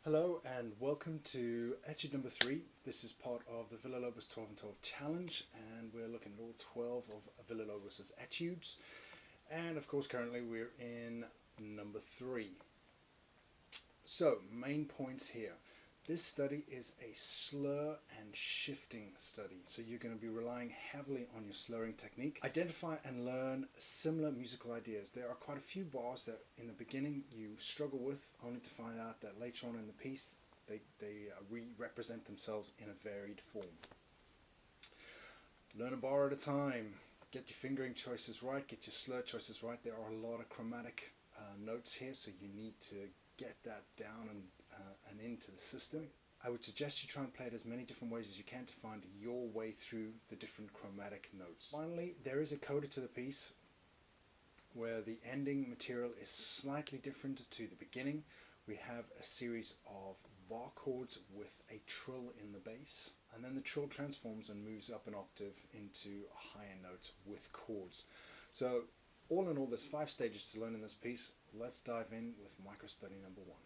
Hello and welcome to Etude number 3. This is part of the Villa-Lobos 12 and 12 challenge, and we're looking at all 12 of Villa-Lobos' etudes. And of course currently we're in number 3. So main points here. This study is a slur and shifting study, so you're going to be relying heavily on your slurring technique. Identify and learn similar musical ideas. There are quite a few bars that in the beginning you struggle with, only to find out that later on in the piece they represent themselves in a varied form. Learn a bar at a time. Get your fingering choices right, get your slur choices right. There are a lot of chromatic notes here, so you need to get that down and into the system. I would suggest you try and play it as many different ways as you can to find your way through the different chromatic notes. Finally, there is a coda to the piece where the ending material is slightly different to the beginning. We have a series of bar chords with a trill in the bass, and then the trill transforms and moves up an octave into higher notes with chords. So all in all, there's 5 stages to learn in this piece. Let's dive in with micro study number 1.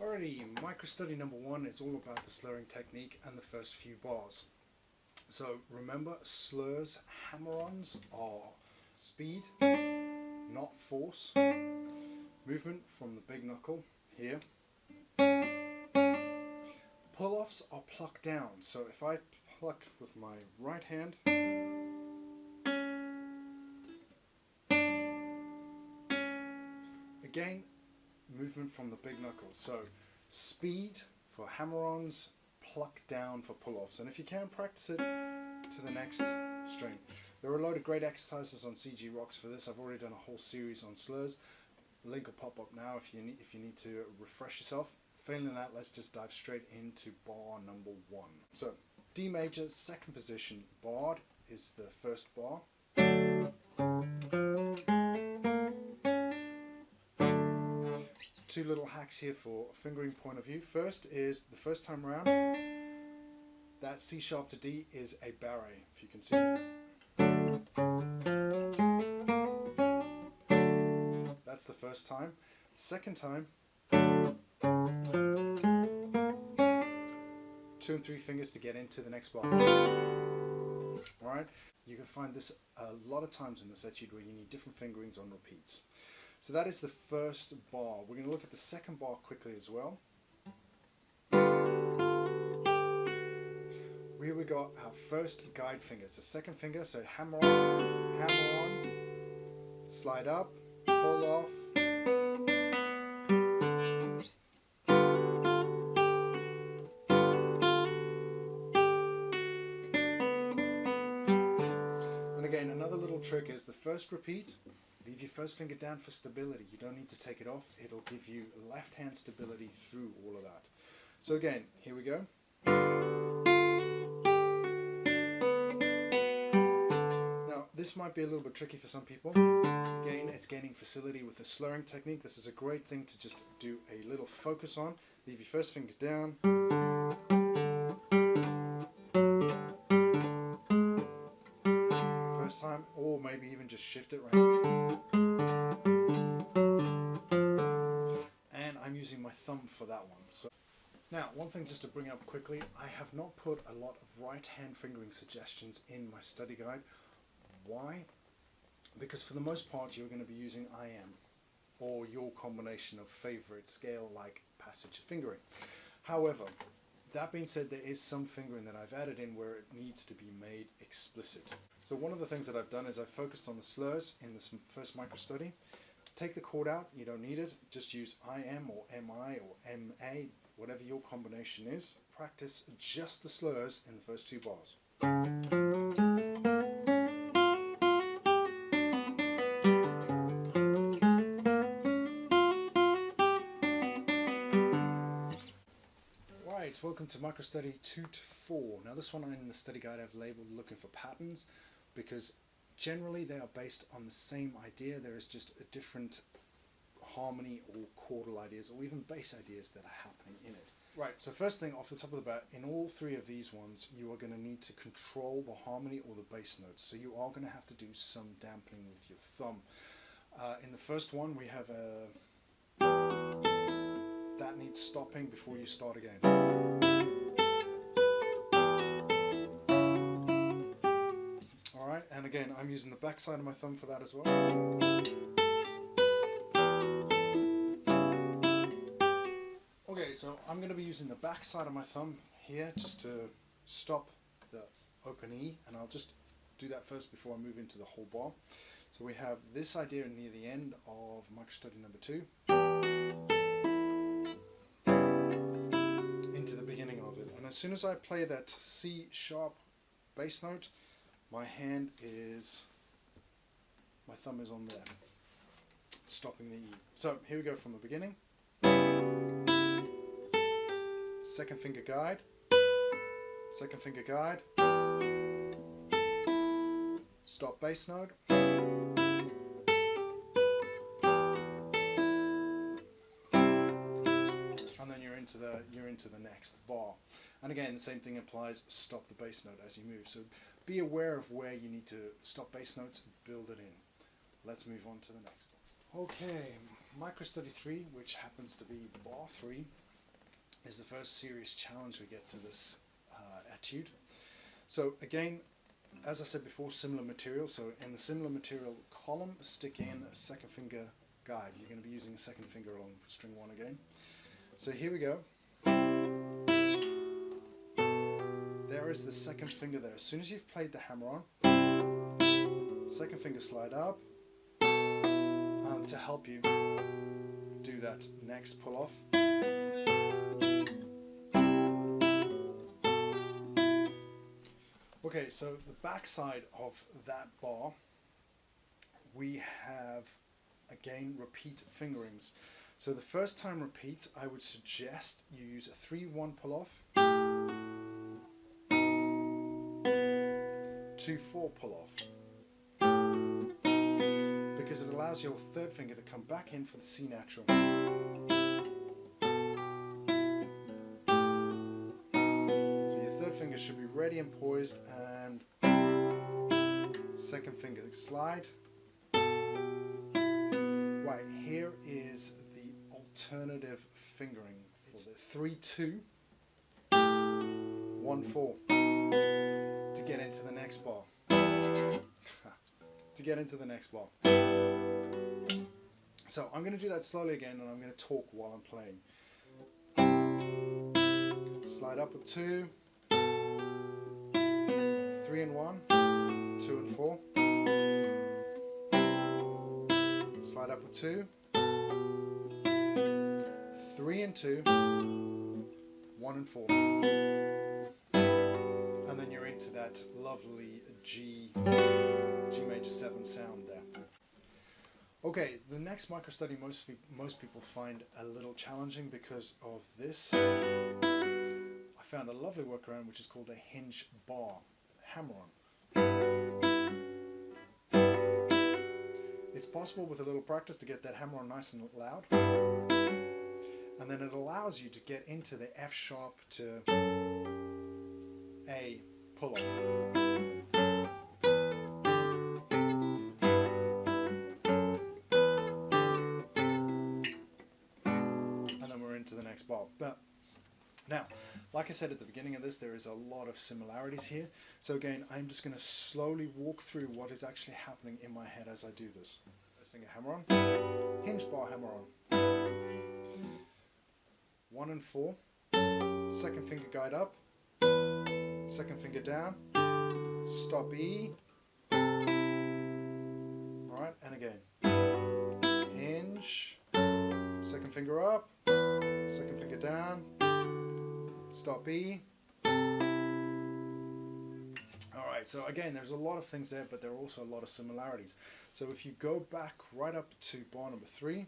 Alrighty, micro study number 1 is all about the slurring technique and the first few bars. So remember, slurs, hammer-ons are speed, not force. Movement from the big knuckle here. Pull-offs are plucked down. So if I pluck with my right hand, again, movement from the big knuckles. So speed for hammer-ons, pluck down for pull-offs. And if you can, practice it to the next string. There are a load of great exercises on CG Rocks for this. I've already done a whole series on slurs. The link will pop up now if you need to refresh yourself. Failing that, let's just dive straight into bar number 1. So D major, 2nd position, barred is the first bar. 2 little hacks here for fingering point of view. First is, the first time around, that C sharp to D is a barré, if you can see. That's the first time. Second time, 2 and 3 fingers to get into the next bar. Alright, you can find this a lot of times in this etude where you need different fingerings on repeats. So that is the first bar. We're going to look at the second bar quickly as well. Here we got our first guide fingers. The second finger, so hammer on, slide up, pull off. And again, another little trick is the first repeat. Leave your first finger down for stability. You don't need to take it off. It'll give you left hand stability through all of that. So again, here we go. Now, this might be a little bit tricky for some people. Again, it's gaining facility with the slurring technique. This is a great thing to just do a little focus on. Leave your first finger down. First time, or maybe even just shift it around. And I'm using my thumb for that one. So now, one thing just to bring up quickly, I have not put a lot of right hand fingering suggestions in my study guide. Why? Because for the most part you're going to be using IM or your combination of favorite scale like passage fingering. However, that being said, there is some fingering that I've added in where it needs to be made explicit. So one of the things that I've done is I've focused on the slurs in this first micro study. Take the chord out, you don't need it, just use IM or MI or MA, whatever your combination is. Practice just the slurs in the first 2 bars. Right, welcome to micro study 2 to 4. Now this one in the study guide I've labeled looking for patterns because generally they are based on the same idea. There is just a different harmony or chordal ideas or even bass ideas that are happening in it. Right, so first thing off the top of the bat, in all 3 of these ones you are going to need to control the harmony or the bass notes. So you are going to have to do some dampening with your thumb. In the first one we have a that needs stopping before you start again. Alright, and again I'm using the back side of my thumb for that as well. Okay, so I'm going to be using the back side of my thumb here just to stop the open E, and I'll just do that first before I move into the whole bar. So we have this idea near the end of micro study number 2 into the beginning of it, and as soon as I play that C sharp bass note, my thumb is on there, stopping the E. So here we go from the beginning. Second finger guide, second finger guide, stop bass note, and then you're into the next bar. And again, the same thing applies, stop the bass note as you move. So be aware of where you need to stop bass notes and build it in. Let's move on to the next one. Okay, micro study 3, which happens to be bar 3, is the first serious challenge we get to this etude. So again, as I said before, similar material. So in the similar material column, stick in a second finger guide. You're going to be using a second finger along string 1 again. So here we go. There is the second finger there. As soon as you've played the hammer on, second finger slide up, and to help you do that next pull off. Okay, so the back side of that bar, we have again repeat fingerings. So the first time repeat, I would suggest you use a 3-1 pull off, 2-4 pull off, because it allows your third finger to come back in for the C natural. So your third finger should be ready and poised, and second finger slide. Right, here is the alternative fingering. It's 3-2, 1-4 to get into the next bar. To get into the next bar. So I'm going to do that slowly again, and I'm going to talk while I'm playing. Slide up with 2, 3 and 1, 2 and 4. Slide up with 2, 3 and 2, 1 and 4. And then you're into that lovely G major 7 sound there. Okay, the next micro study most people find a little challenging because of this. I found a lovely workaround which is called a hinge bar, hammer-on. It's possible with a little practice to get that hammer-on nice and loud, and then it allows you to get into the F sharp to A pull off. To the next bar. But now, like I said at the beginning of this, there is a lot of similarities here. So again, I'm just going to slowly walk through what is actually happening in my head as I do this. First finger hammer on, hinge bar hammer on, 1 and 4, second finger guide up, second finger down, stop E, alright, and again, hinge, second finger up, second finger down, stop E. Alright, so again, there's a lot of things there, but there are also a lot of similarities. So if you go back right up to bar number 3,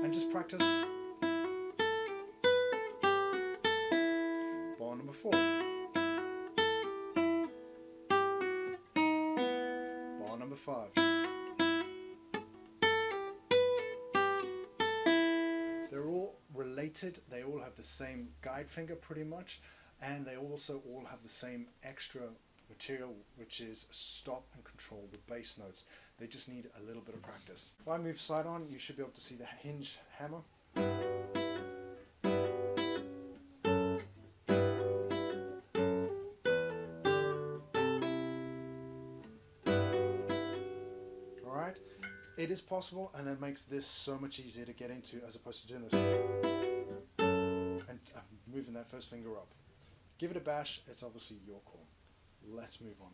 and just practice bar number 4, bar number 5. They're all related, they all have the same guide finger pretty much, and they also all have the same extra material which is stop and control the bass notes. They just need a little bit of practice. If I move side on, you should be able to see the hinge hammer. Alright, it is possible, and it makes this so much easier to get into as opposed to doing this and moving that first finger up. Give it a bash, it's obviously your call. Let's move on.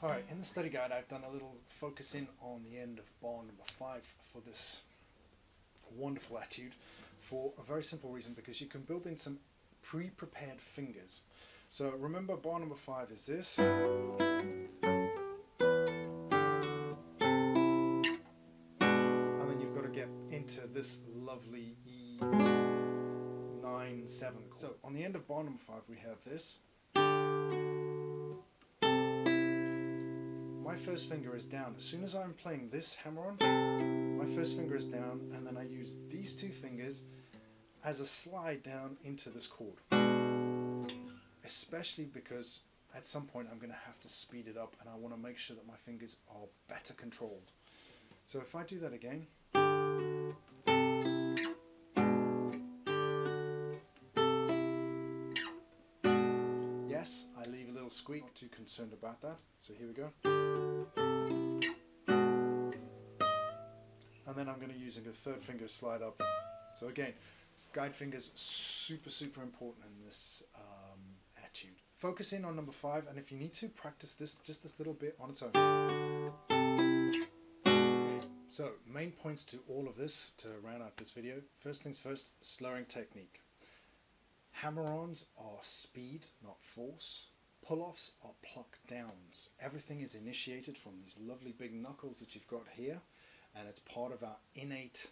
Alright, in the study guide I've done a little focus in on the end of bar number 5 for this wonderful etude, for a very simple reason, because you can build in some pre-prepared fingers. So remember, bar number 5 is this, and then you've got to get into this lovely E9-7. So on the end of bar number 5 we have this. My first finger is down. As soon as I'm playing this hammer on, my first finger is down, and then I use these two fingers as a slide down into this chord. Especially because at some point I'm going to have to speed it up, and I want to make sure that my fingers are better controlled. So if I do that again, yes, I leave a little squeak, not too concerned about that. So here we go. And then I'm going to use a third finger slide up. So again, guide fingers super important in this etude. Focus in on number 5, and if you need to, practice this just this little bit on its own. Okay. So main points to all of this to round out this video. First things first, slurring technique. Hammer-ons are speed, not force. Pull-offs are pluck downs. Everything is initiated from these lovely big knuckles that you've got here, and it's part of our innate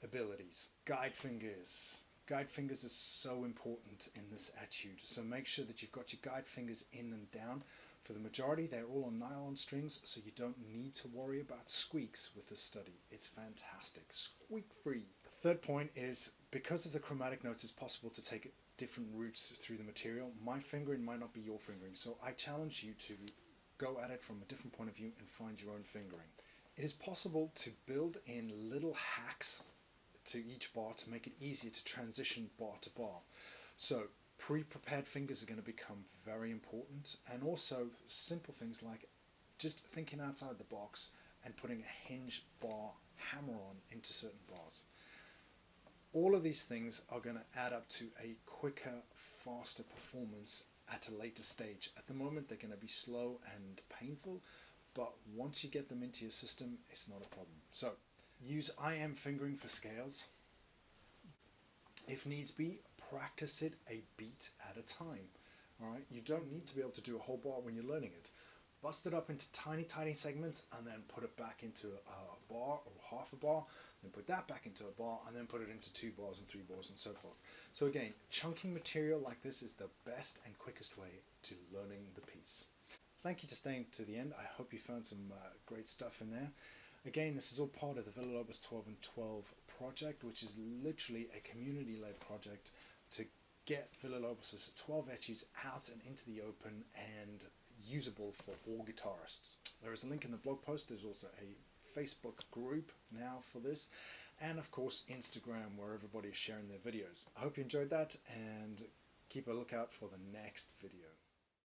abilities. Guide fingers. Guide fingers is so important in this etude, so make sure that you've got your guide fingers in and down. For the majority, they're all on nylon strings, so you don't need to worry about squeaks with this study. It's fantastic. Squeak free. The third point is, because of the chromatic notes, it's possible to take different routes through the material. My fingering might not be your fingering, so I challenge you to go at it from a different point of view and find your own fingering. It is possible to build in little hacks to each bar to make it easier to transition bar to bar. So pre-prepared fingers are going to become very important, and also simple things like just thinking outside the box and putting a hinge bar hammer on into certain bars. All of these things are going to add up to a quicker, faster performance at a later stage. At the moment they're going to be slow and painful, but once you get them into your system, it's not a problem. So use I am fingering for scales. If needs be, practice it a beat at a time. Alright, you don't need to be able to do a whole bar when you're learning it. Bust it up into tiny segments, and then put it back into a bar or half a bar, then put that back into a bar, and then put it into 2 bars and 3 bars and so forth. So again, chunking material like this is the best and quickest way to learning the piece. Thank you for staying to the end. I hope you found some great stuff in there. Again, this is all part of the Villa-Lobos 12 and 12 project, which is literally a community-led project to get Villa-Lobos' 12 etudes out and into the open and usable for all guitarists. There is a link in the blog post. There's also a Facebook group now for this, and of course Instagram, where everybody is sharing their videos. I hope you enjoyed that, and keep a lookout for the next video.